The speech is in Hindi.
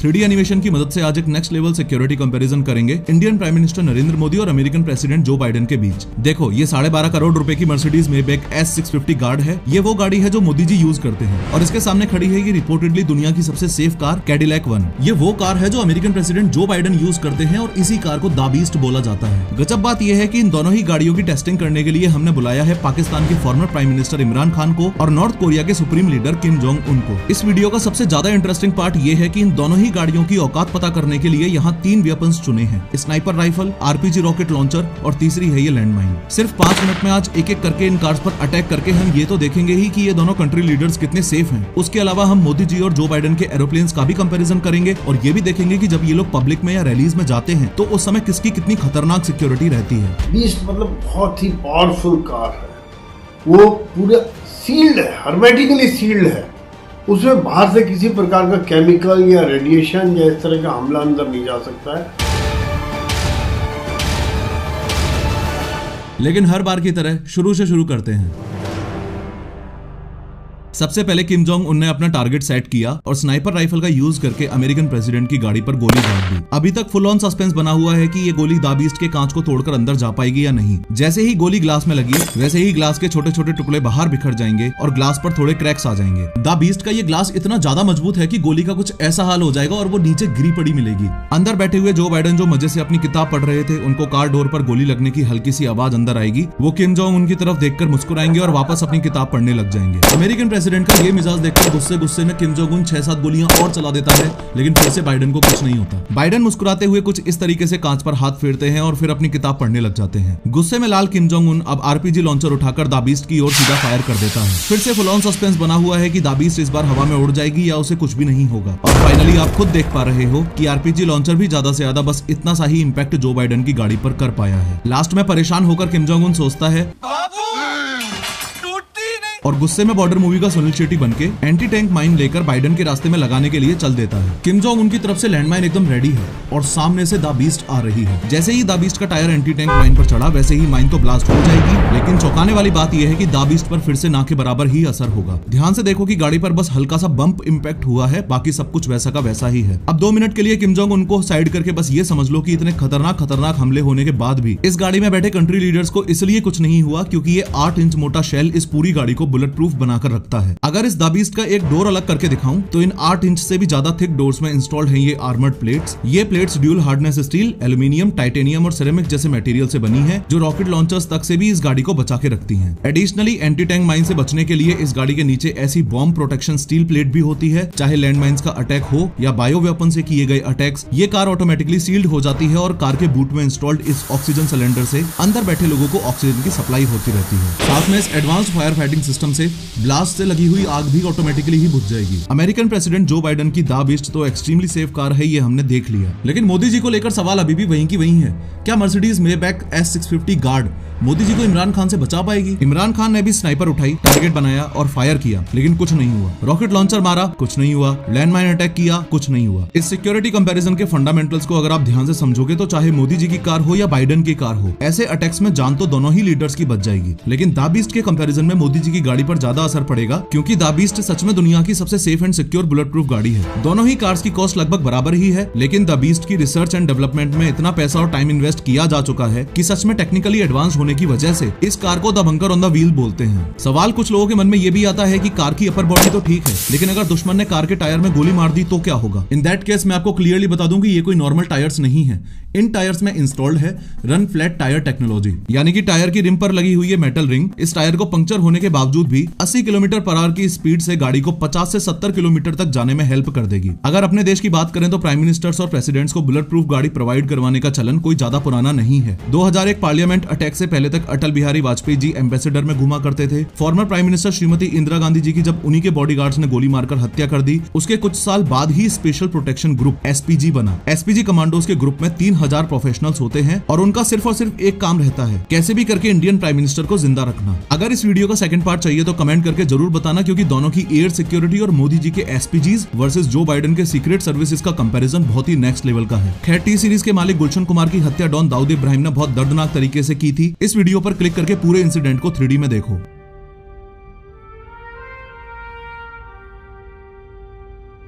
3D एनिमेशन की मदद से आज एक नेक्स्ट लेवल सिक्योरिटी कंपैरिजन करेंगे Indian prime minister Narendra Modi और अमेरिकन प्रेसिडेंट जो बाइडेन के बीच। देखो, ये 12.5 करोड़ रुपए की मर्सिडीज मेबैक S650 गार्ड है। ये वो गाड़ी है जो मोदी जी यूज करते हैं और इसके सामने खड़ी है ये रिपोर्टेडली दुनिया की सबसे सेफ कार कैडिलैक 1। ये वो कार है जो American president Joe Biden use करते हैं और इसी कार को द बीस्ट बोला जाता है। गजब बात यह है कि इन दोनों ही गाड़ियों की टेस्टिंग करने के लिए हमने बुलाया है पाकिस्तान के farmer prime minister Imran Khan को और नॉर्थ कोरिया के supreme leader Kim Jong Un को। इस वीडियो का सबसे ज्यादा इंटरेस्टिंग पार्ट ये है कि इन दोनों ही गाड़ियों की औकात पता करने के लिए यहाँ 3 वेपन्स चुने हैं, sniper rifle, RPG rocket launcher और तीसरी है ये लैंडमाइन। सिर्फ 5 मिनट में आज एक एक करके इन कार्स पर अटैक करके हम ये तो देखेंगे ही कि ये दोनों कंट्री लीडर्स कितने सेफ हैं। उसके अलावा हम मोदी जी और जो बाइडेन के एरोप्लेन्स का भी कंपैरिजन करेंगे और ये भी देखेंगे कि जब ये लोग पब्लिक में या रैलीज में जाते हैं तो उस समय किसकी कितनी खतरनाक सिक्योरिटी रहती है। बीस्ट मतलब बहुत ही पावरफुल कार है, वो पूरा सील्ड है, हर्मेटिकली सील्ड है। उसमें बाहर से किसी प्रकार का केमिकल या रेडिएशन या इस तरह का हमला अंदर नहीं जा सकता है। लेकिन हर बार की तरह शुरू से शुरू करते हैं। सबसे पहले किम जोंग उन ने अपना टारगेट सेट किया और स्नाइपर राइफल का यूज करके अमेरिकन प्रेसिडेंट की गाड़ी पर गोली दाग दी। अभी तक फुल ऑन सस्पेंस बना हुआ है कि ये गोली द बीस्ट के कांच को तोड़कर अंदर जा पाएगी या नहीं। जैसे ही गोली ग्लास में लगी वैसे ही ग्लास के छोटे छोटे टुकड़े बाहर बिखर जाएंगे और ग्लास पर थोड़े क्रैक्स आ जाएंगे। द बीस्ट का ये ग्लास इतना ज्यादा मजबूत है कि गोली का कुछ ऐसा हाल हो जाएगा और वो नीचे गिरी पड़ी मिलेगी। अंदर बैठे हुए जो बाइडेन जो मजे से अपनी किताब पढ़ रहे थे, उनको कार डोर पर गोली लगने की हल्की सी आवाज अंदर आएगी। वो किम जोंग उनकी तरफ देखकर मुस्कुराएंगे और वापस अपनी किताब पढ़ने लग जाएंगे। अमेरिकन प्रेसिडेंट का ये मिजाज देखकर गुस्से में किम जोंग उन 6-7 गोलियां और चला देता है, लेकिन फिर से बाइडेन को कुछ नहीं होता। बाइडेन मुस्कुराते हुए कुछ इस तरीके से कांच पर हाथ फेरते हैं और फिर अपनी किताब पढ़ने लग जाते हैं। गुस्से में लाल किम जोंग उन अब RPG लॉन्चर उठाकर द बीस्ट की ओर सीधा फायर कर देता है। फिर से फुल ऑन सस्पेंस बना हुआ है कि द बीस्ट इस बार हवा में उड़ जाएगी या उसे कुछ भी नहीं होगा। और फाइनली आप खुद देख पा रहे हो कि RPG लॉन्चर भी ज्यादा से ज्यादा बस इतना सा ही इंपैक्ट जो बाइडेन की गाड़ी पर कर पाया है। लास्ट में परेशान होकर किम जोंग उन सोचता है और गुस्से में बॉर्डर मूवी का सुनील शेट्टी बनके एंटी टैंक माइन लेकर बाइडेन के रास्ते में लगाने के लिए चल देता है। किम जोंग उनकी तरफ से लैंडमाइन एकदम रेडी है और सामने से द बीस्ट आ रही है। जैसे ही द बीस्ट का टायर एंटी टैंक माइन पर चढ़ा वैसे ही माइन तो ब्लास्ट हो जाएगी, लेकिन चौंकाने वाली बात यह है कि द बीस्ट पर फिर से ना के बराबर ही असर होगा। ध्यान से देखो कि गाड़ी पर बस हल्का सा बम्प इम्पैक्ट हुआ है, बाकी सब कुछ वैसा का वैसा ही है। अब 2 मिनट के लिए किम जोंग उनको साइड करके बस ये समझ लो कि इतने खतरनाक हमले होने के बाद भी इस गाड़ी में बैठे कंट्री लीडर्स को इसलिए कुछ नहीं हुआ क्योंकि ये 8 इंच मोटा शेल इस पूरी गाड़ी को बुलेट प्रूफ बनाकर रखता है। अगर इस द बीस्ट का एक डोर अलग करके दिखाऊं तो इन 8 इंच से भी ज्यादा थिक डोर्स में इंस्टॉल्ड हैं ये आर्मर्ड प्लेट्स। ये plates dual hardness steel, aluminium, titanium और सिरेमिक जैसे मटेरियल से बनी है जो रॉकेट लॉन्चर्स तक से भी इस गाड़ी को बचा के रखती हैं। एडिशनली एंटी टैंक माइन से बचने के लिए इस गाड़ी के नीचे ऐसी बॉम्ब प्रोटेक्शन स्टील प्लेट भी होती है, चाहे लैंड माइंस का अटैक हो या बायो वेपन से किए गए अटैक्स। ये कार ऑटोमेटिकली सील्ड हो जाती है और कार के बूट में इंस्टॉल्ड इस ऑक्सीजन सिलेंडर से अंदर बैठे लोगों को ऑक्सीजन की सप्लाई होती रहती है। साथ में इस एडवांस फायर फाइटिंग सिस्टम से ब्लास्ट से लगी हुई आग भी ऑटोमेटिकली ही बुझ जाएगी। अमेरिकन प्रेसिडेंट जो बाइडेन की द बीस्ट तो एक्सट्रीमली सेफ कार है, ये हमने देख लिया, लेकिन मोदी जी को लेकर सवाल अभी भी वहीं की वहीं है। क्या Mercedes Maybach S650 guard Modi ji को इमरान खान से बचा पाएगी? इमरान खान ने भी स्नाइपर उठाई, टारगेट बनाया और फायर किया, लेकिन कुछ नहीं हुआ। रॉकेट लॉन्चर मारा, कुछ नहीं हुआ। लैंडमाइन अटैक किया, कुछ नहीं हुआ। इस सिक्योरिटी कंपैरिजन के फंडामेंटल्स को अगर आप ध्यान से समझोगे तो चाहे मोदी जी की कार हो या बाइडेन की कार हो, ऐसे अटैक्स में जान तो दोनों ही लीडर्स की बच जाएगी। लेकिन द बीस्ट के कंपैरिजन में मोदी जी की गाड़ी पर ज्यादा असर पड़ेगा क्योंकि द बीस्ट सच में दुनिया की सबसे safe and secure bullet proof गाड़ी है। दोनों ही कार्स की कॉस्ट लगभग बराबर ही है, लेकिन द बीस्ट की रिसर्च एंड डेवलपमेंट में इतना पैसा और टाइम इन्वेस्ट किया जा चुका है कि सच में टेक्निकली एडवांस होने की वजह से इस कार को the bunker on the wheel बोलते हैं। सवाल कुछ लोगों के मन में ये भी आता है कि कार की अपर बॉडी तो ठीक है, लेकिन अगर दुश्मन ने कार के टायर में गोली मार दी तो क्या होगा? इन दैट केस मैं आपको क्लियरली बता दूं कि ये कोई नॉर्मल टायर्स नहीं है। इन टायर्स में इंस्टॉल्ड है रन फ्लैट टायर टेक्नोलॉजी, यानी कि टायर की रिम पर लगी हुई है मेटल रिंग इस टायर को पंक्चर होने के बावजूद भी 80 किलोमीटर पर आवर की स्पीड से गाड़ी को 50 से 70 किलोमीटर तक जाने में हेल्प कर देगी। अगर अपने देश की बात करें तो प्राइम मिनिस्टर्स और प्रेसिडेंट्स को बुलेट प्रूफ गाड़ी प्रोवाइड करवाने का चलन कोई ज्यादा पुराना नहीं है। 2001 पार्लियामेंट अटैक से पहले तक अटल बिहारी वाजपेयी जी एम्बेसडर में घुमा करते थे। Former prime minister Shrimati Indira Gandhi ji की जब उन्हीं के बॉडीगार्ड्स ने गोली मारकर हत्या कर दी, उसके कुछ साल बाद ही स्पेशल प्रोटेक्शन ग्रुप SPG बना। SPG कमांडोज के ग्रुप में 3000 प्रोफेशनल्स होते हैं और उनका सिर्फ और सिर्फ एक काम रहता है, कैसे भी करके इंडियन प्राइम मिनिस्टर को जिंदा रखना। अगर इस वीडियो का सेकंड पार्ट चाहिए तो कमेंट करके जरूर बताना, क्योंकि दोनों की एयर सिक्योरिटी और मोदी जी के SPGs वर्सेस जो बाइडेन के सीक्रेट सर्विसेज का कंपैरिजन बहुत ही नेक्स्ट लेवल का है। खैर, टी सीरीज के मालिक गुलशन कुमार की हत्या डॉन दाऊद इब्राहिम ने बहुत दर्दनाक तरीके से की थी। इस वीडियो पर क्लिक करके पूरे इंसिडेंट को 3D में देखो।